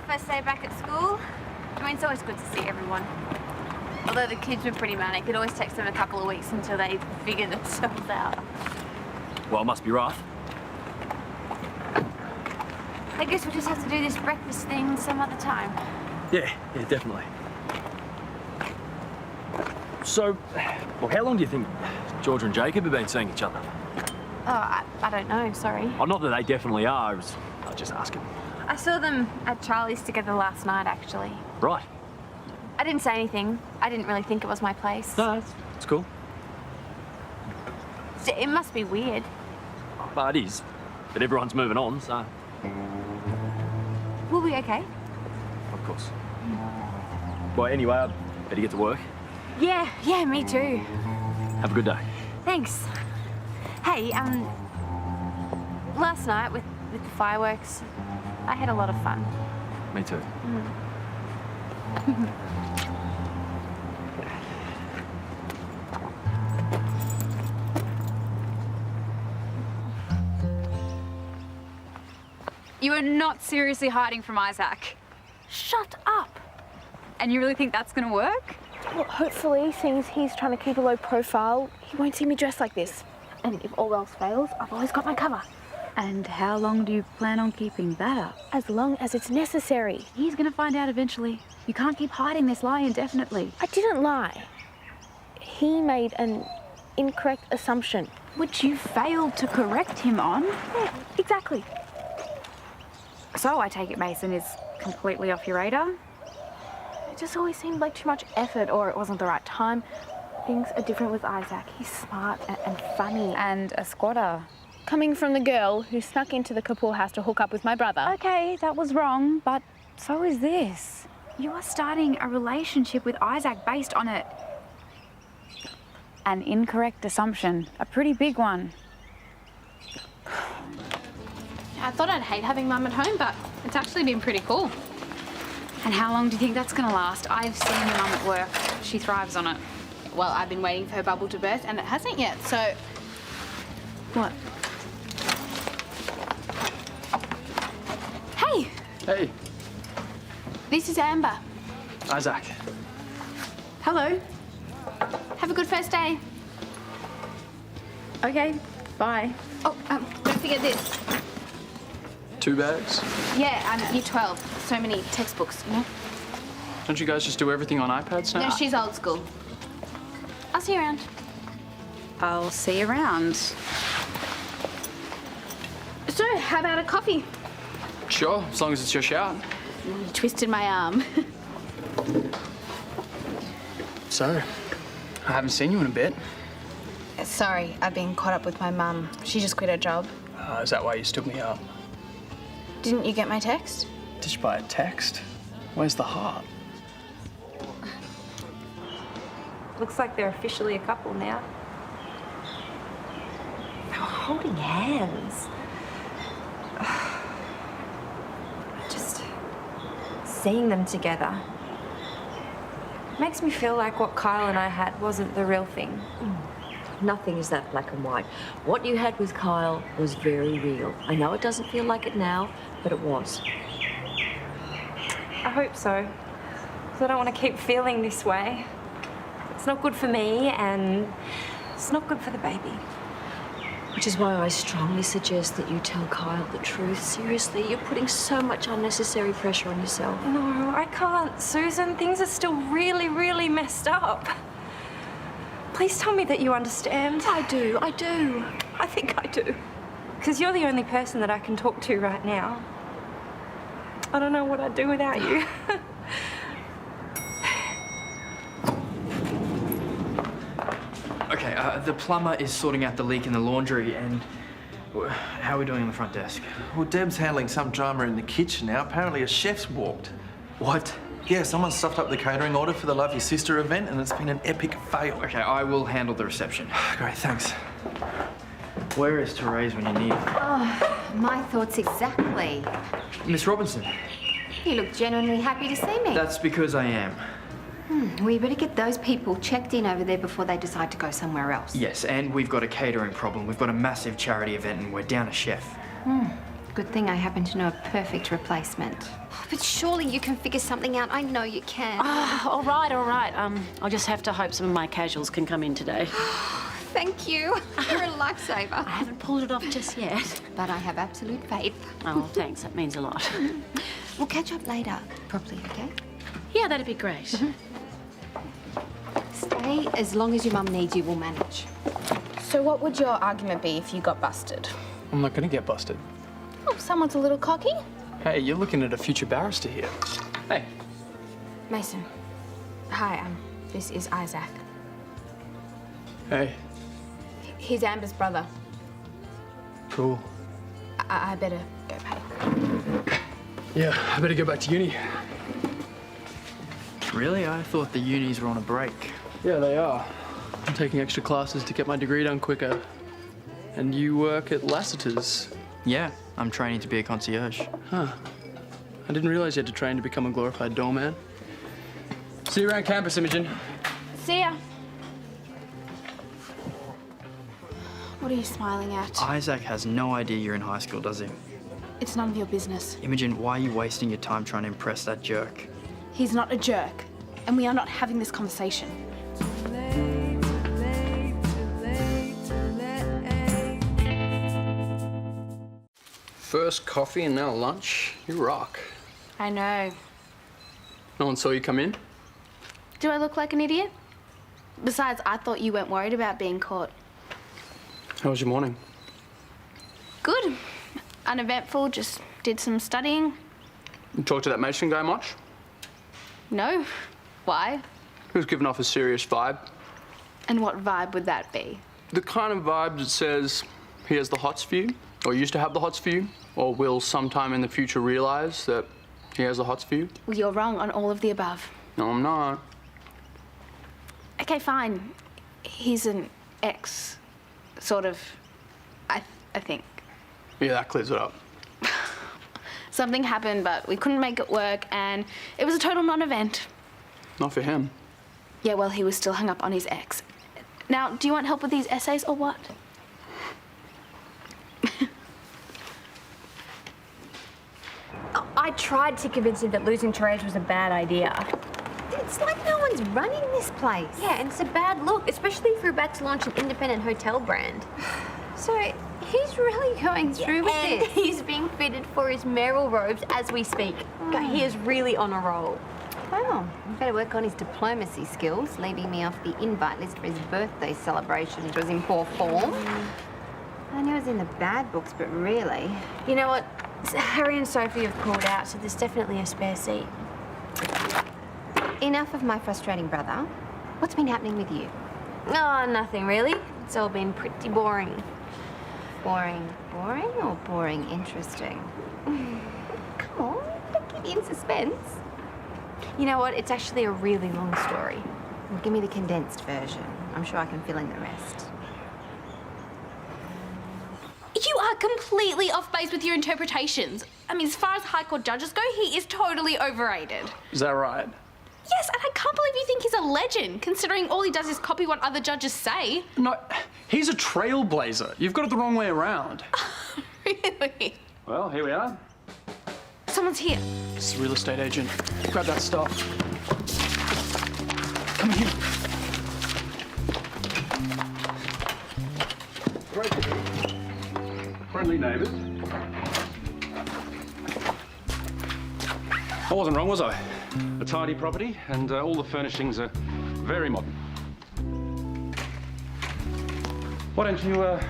first day back at school. I mean, it's always good to see everyone. Although the kids were pretty manic, it always takes them a couple of weeks until they figure themselves out. Well, it must be rough. I guess we'll just have to do this breakfast thing some other time. Yeah, definitely. So, well, how long do you think Georgia and Jacob have been seeing each other? Oh, I don't know, sorry. Oh, not that they definitely are, I was just asking. I saw them at Charlie's together last night, actually. Right. I didn't say anything. I didn't really think it was my place. No, it's cool. It must be weird. Well, it is. But everyone's moving on, so... We'll be okay. Of course. Well, anyway, I'd better get to work. Yeah, me too. Have a good day. Thanks. Hey, last night with the fireworks, I had a lot of fun. Me too. You are not seriously hiding from Isaac. Shut up. And you really think that's gonna work? Well, hopefully, seeing as he's trying to keep a low profile, he won't see me dressed like this. And if all else fails, I've always got my cover. And how long do you plan on keeping that up? As long as it's necessary. He's gonna find out eventually. You can't keep hiding this lie indefinitely. I didn't lie. He made an incorrect assumption. Which you failed to correct him on? Yeah, exactly. So I take it Mason is completely off your radar? It just always seemed like too much effort, or it wasn't the right time. Things are different with Isaac. He's smart and funny. And a squatter. Coming from the girl who snuck into the Kapoor house to hook up with my brother. Okay, that was wrong, but so is this. You are starting a relationship with Isaac based on an incorrect assumption. A pretty big one. I thought I'd hate having Mum at home, but it's actually been pretty cool. And how long do you think that's gonna last? I've seen your mum at work. She thrives on it. Well, I've been waiting for her bubble to burst, and it hasn't yet, so... What? Hey! Hey. This is Amber. Isaac. Hello. Have a good first day. Okay, bye. Oh, don't forget this. 2 bags? Yeah, year 12. So many textbooks, you know? Don't you guys just do everything on iPads now? No, she's old school. I'll see you around. I'll see you around. So, how about a coffee? Sure, as long as it's your shout. You twisted my arm. So, I haven't seen you in a bit. Sorry, I've been caught up with my mum. She just quit her job. Is that why you stood me up? Didn't you get my text? Just by a text? Where's the heart? Looks like they're officially a couple now. They were holding hands. Just seeing them together makes me feel like what Kyle and I had wasn't the real thing. Nothing is that black and white. What you had with Kyle was very real. I know it doesn't feel like it now, but it was. I hope so, because I don't want to keep feeling this way. It's not good for me, and it's not good for the baby. Which is why I strongly suggest that you tell Kyle the truth. Seriously, you're putting so much unnecessary pressure on yourself. No, I can't, Susan. Things are still really, really messed up. Please tell me that you understand. I do. I think I do. Because you're the only person that I can talk to right now. I don't know what I'd do without you. Okay, the plumber is sorting out the leak in the laundry, and how are we doing on the front desk? Well, Deb's handling some drama in the kitchen now. Apparently a chef's walked. What? Yeah, someone stuffed up the catering order for the Love Your Sister event, and it's been an epic fail. Okay, I will handle the reception. Great, thanks. Where is Therese when you need her? Oh, my thoughts exactly. Miss Robinson. You look genuinely happy to see me. That's because I am. Well, you better get those people checked in over there before they decide to go somewhere else. Yes, and we've got a catering problem. We've got a massive charity event and we're down a chef. Good thing I happen to know a perfect replacement. But surely you can figure something out. I know you can. All right. I'll just have to hope some of my casuals can come in today. Thank you. You're a lifesaver. I haven't pulled it off just yet. But I have absolute faith. Oh, thanks. That means a lot. We'll catch up later, properly, okay? Yeah, that'd be great. Stay as long as your mum needs you. We'll manage. So what would your argument be if you got busted? I'm not going to get busted. Oh, someone's a little cocky. Hey, you're looking at a future barrister here. Hey. Mason. Hi, this is Isaac. Hey. He's Amber's brother. Cool. I better go pay. Yeah, I better go back to uni. Really? I thought the unis were on a break. Yeah, they are. I'm taking extra classes to get my degree done quicker. And you work at Lassiter's? Yeah, I'm training to be a concierge. Huh. I didn't realize you had to train to become a glorified doorman. See you around campus, Imogen. See ya. What are you smiling at? Isaac has no idea you're in high school, does he? It's none of your business. Imogen, why are you wasting your time trying to impress that jerk? He's not a jerk, and we are not having this conversation. First coffee and now lunch. You rock. I know. No one saw you come in? Do I look like an idiot? Besides, I thought you weren't worried about being caught. How was your morning? Good. Uneventful, just did some studying. You talked to that Mason guy much? No. Why? He was giving off a serious vibe. And what vibe would that be? The kind of vibe that says he has the hots for you, or used to have the hots for you, or will sometime in the future realize that he has the hots for you. Well, you're wrong on all of the above. No, I'm not. Okay, fine. He's an ex, sort of, I think. Yeah, that clears it up. Something happened, but we couldn't make it work, and it was a total non-event. Not for him. Yeah, well, he was still hung up on his ex. Now, do you want help with these essays or what? I tried to convince him that losing Therese was a bad idea. It's like no one's running this place. Yeah, and it's a bad look, especially if you're about to launch an independent hotel brand. So he's really going through with And this. he's being fitted for his mayoral robes as we speak. He is really on a roll. Well, he better work on his diplomacy skills, leaving me off the invite list for his birthday celebration, which was in poor form. I knew it was in the bad books, but really... You know what? Harry and Sophie have pulled out, so there's definitely a spare seat. Enough of my frustrating brother. What's been happening with you? Oh, nothing really. It's all been pretty boring. Boring or boring interesting? Come on, don't keep me in suspense. You know what? It's actually a really long story. Well, give me the condensed version. I'm sure I can fill in the rest. You are completely off base with your interpretations. I mean, as far as High Court judges go, he is totally overrated. Is that right? Yes, and I can't believe you think he's a legend, considering all he does is copy what other judges say. No, he's a trailblazer. You've got it the wrong way around. Really? Well, here we are. Someone's here. This is a real estate agent. Grab that stuff. Come here. Friendly neighbours. I wasn't wrong, was I? A tidy property, and all the furnishings are very modern. Why don't you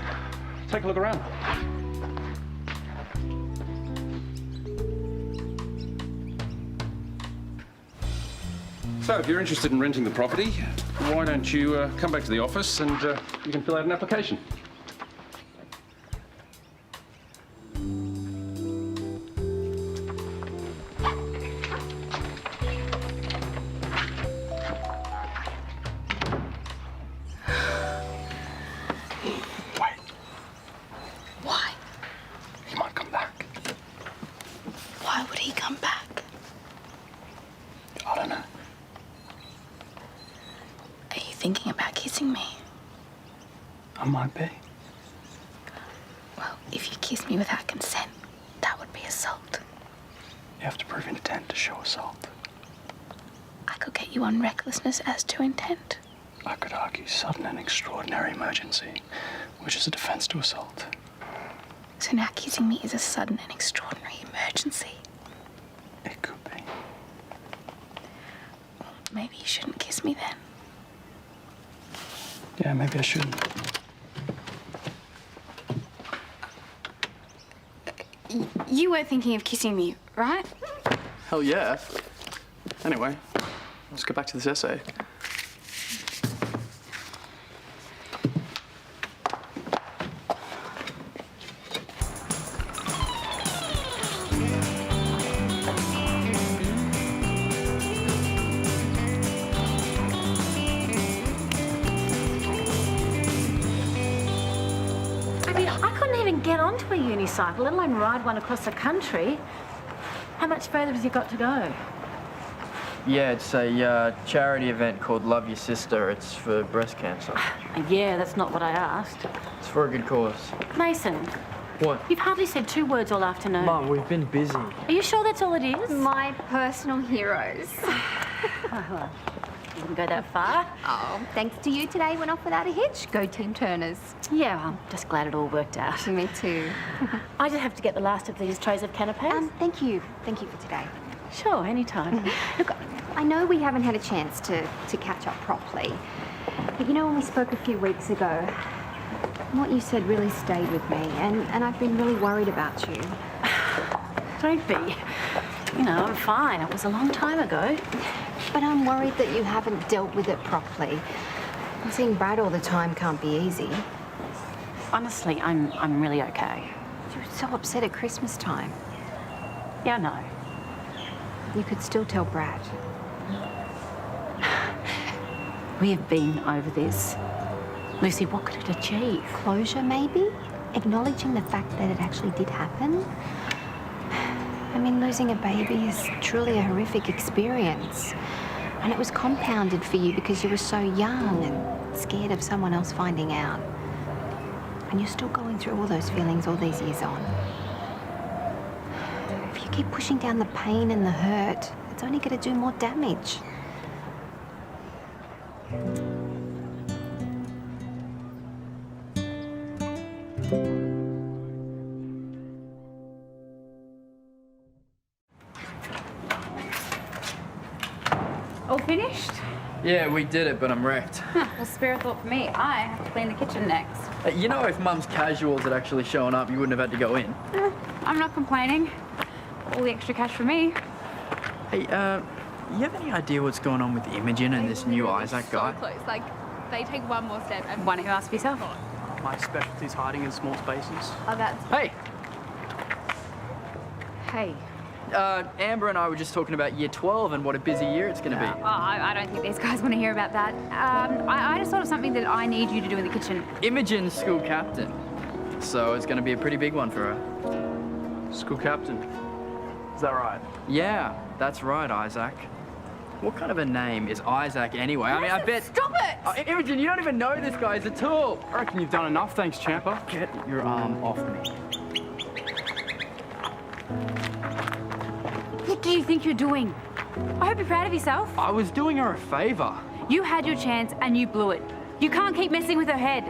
take a look around? So, if you're interested in renting the property, why don't you come back to the office and you can fill out an application. assault. You have to prove intent to show assault. I could get you on recklessness as to intent. I could argue sudden and extraordinary emergency, which is a defense to assault. So now kissing me is a sudden and extraordinary emergency. It could be. Maybe you shouldn't kiss me then. Yeah, maybe I shouldn't. You were thinking of kissing me, right? Hell yeah. Anyway, let's get back to this essay. Get onto a unicycle, let alone ride one across the country. How much further has he got to go? Yeah, it's a charity event called Love Your Sister. It's for breast cancer. Yeah, that's not what I asked. It's for a good cause. Mason. What? You've hardly said 2 words all afternoon. Mum, we've been busy. Are you sure that's all it is? My personal heroes. Well, you wouldn't go that far. Oh, thanks to you today went off without a hitch. Go Team Turners. Yeah, well, I'm just glad it all worked out. Me too. I just have to get the last of these trays of canapes. Thank you. Thank you for today. Sure, anytime. Look, I know we haven't had a chance to catch up properly, but you know when we spoke a few weeks ago, what you said really stayed with me, and I've been really worried about you. Don't be. You know, I'm fine. It was a long time ago. But I'm worried that you haven't dealt with it properly. And seeing Brad all the time can't be easy. Honestly, I'm really okay. You were so upset at Christmas time. Yeah, I know. You could still tell Brad. We have been over this. Lucy, what could it achieve? Closure, maybe? Acknowledging the fact that it actually did happen? I mean, losing a baby is truly a horrific experience. And it was compounded for you because you were so young and scared of someone else finding out. And you're still going through all those feelings all these years on. If you keep pushing down the pain and the hurt, it's only going to do more damage. All finished? Yeah, we did it, but I'm wrecked. Well, spare a thought for me. I have to clean the kitchen next. You know, if Mum's casuals had actually shown up, you wouldn't have had to go in. I'm not complaining. All the extra cash for me. Hey, you have any idea what's going on with Imogen and this new Isaac guy? So close. Like, they take one more step and... Why don't you ask for yourself? My specialty's hiding in small spaces. Oh, that's... Hey! Hey. Amber and I were just talking about year 12 and what a busy year it's going to be. Oh, I don't think these guys want to hear about that. I just thought of something that I need you to do in the kitchen. Imogen's school captain. So it's going to be a pretty big one for her. School captain. Is that right? Yeah, that's right, Isaac. What kind of a name is Isaac anyway? I mean, I bet... Stop it! Imogen, you don't even know this guy at all. I reckon you've done enough, thanks, Champa. Get your arm off me. What do you think you're doing? I hope you're proud of yourself. I was doing her a favour. You had your chance and you blew it. You can't keep messing with her head.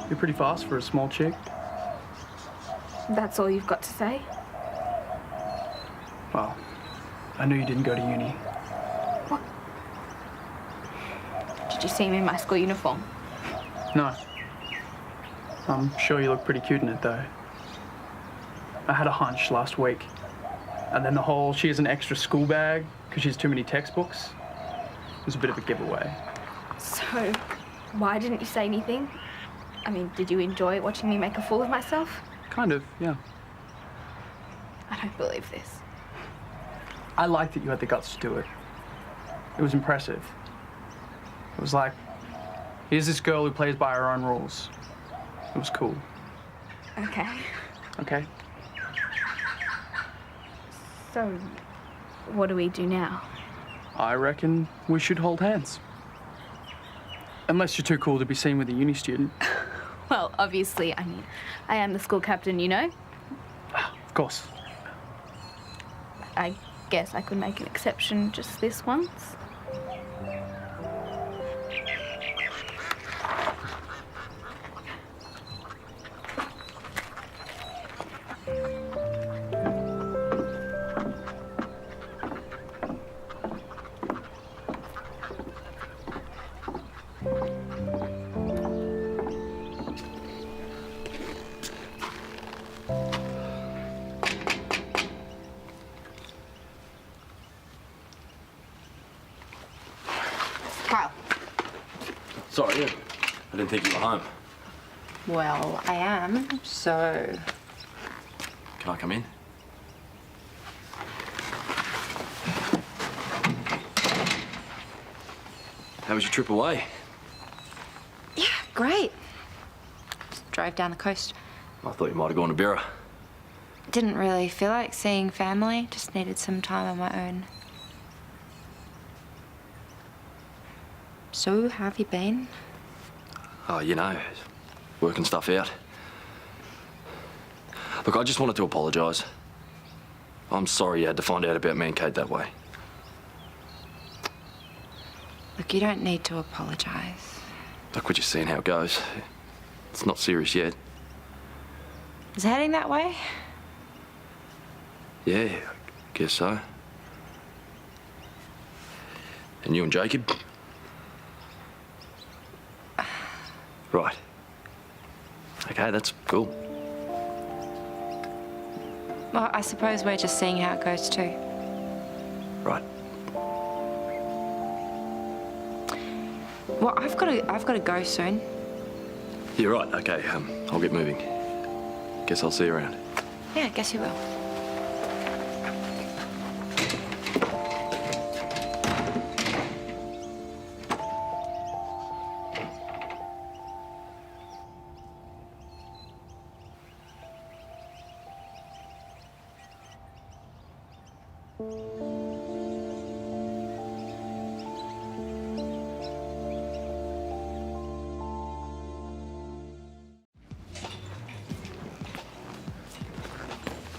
You're pretty fast for a small chick. That's all you've got to say? Well, I knew you didn't go to uni. What? Did you see me in my school uniform? No. I'm sure you look pretty cute in it, though. I had a hunch last week. And then the whole she has an extra school bag because she has too many textbooks was a bit of a giveaway. So, why didn't you say anything? I mean, did you enjoy watching me make a fool of myself? Kind of, yeah. I don't believe this. I like that you had the guts to do it. It was impressive. It was like, here's this girl who plays by her own rules. It was cool. Okay. Okay. So, what do we do now? I reckon we should hold hands. Unless you're too cool to be seen with a uni student. Well, obviously, I mean, I am the school captain, you know? Of course. I guess I could make an exception just this once. Karl. Sorry, I didn't think you were home. Well, I am, so... Can I come in? How was your trip away? Yeah, great. Just drove down the coast. I thought you might have gone to Bera. Didn't really feel like seeing family, just needed some time on my own. So, how have you been? Oh, you know, working stuff out. Look, I just wanted to apologise. I'm sorry you had to find out about me and Kate that way. Look, you don't need to apologise. Look, we're just seeing how it goes. It's not serious yet. Is it heading that way? Yeah, I guess so. And you and Jacob? Right. Okay, that's cool. Well, I suppose we're just seeing how it goes too. Right. Well, I've got to go soon. You're right. Okay, I'll get moving. Guess I'll see you around. Yeah, I guess you will.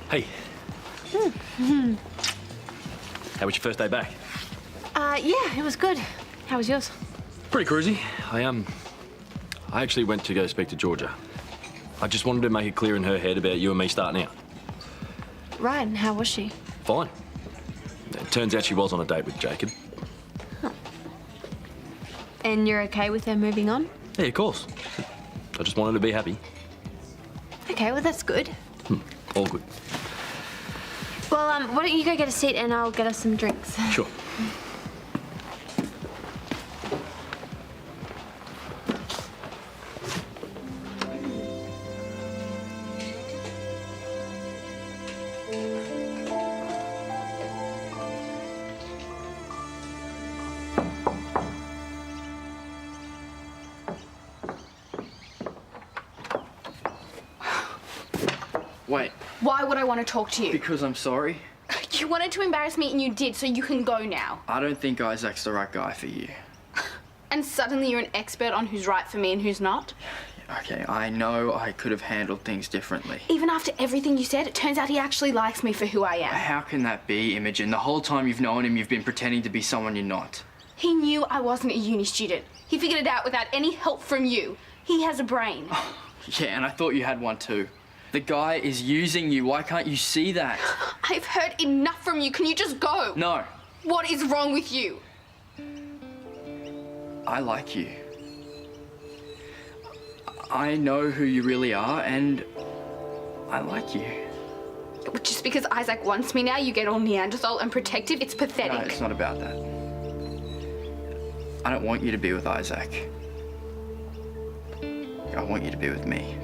Hey. How was your first day back? Yeah, it was good. How was yours? Pretty cruisy. I actually went to go speak to Georgia. I just wanted to make it clear in her head about you and me starting out. Right, and how was she? Fine. It turns out she was on a date with Jacob. Huh. And you're okay with her moving on? Yeah, of course. I just wanted to be happy. Okay, well, that's good. All good. Well, why don't you go get a seat and I'll get us some drinks. Sure. Wait, Why would I want to talk to you? because I'm sorry? You wanted to embarrass me and you did, so you can go now. I don't think Isaac's the right guy for you. And suddenly you're an expert on who's right for me and who's not? Okay, I know I could have handled things differently. Even after everything you said, it turns out he actually likes me for who I am. How can that be, Imogen? The whole time you've known him, you've been pretending to be someone you're not. He knew I wasn't a uni student. He figured it out without any help from you. He has a brain. Yeah, and I thought you had one too. The guy is using you. Why can't you see that? I've heard enough from you. Can you just go? No. What is wrong with you? I like you. I know who you really are, and I like you. Just because Isaac wants me now, you get all Neanderthal and protective? It's pathetic. No, it's not about that. I don't want you to be with Isaac. I want you to be with me.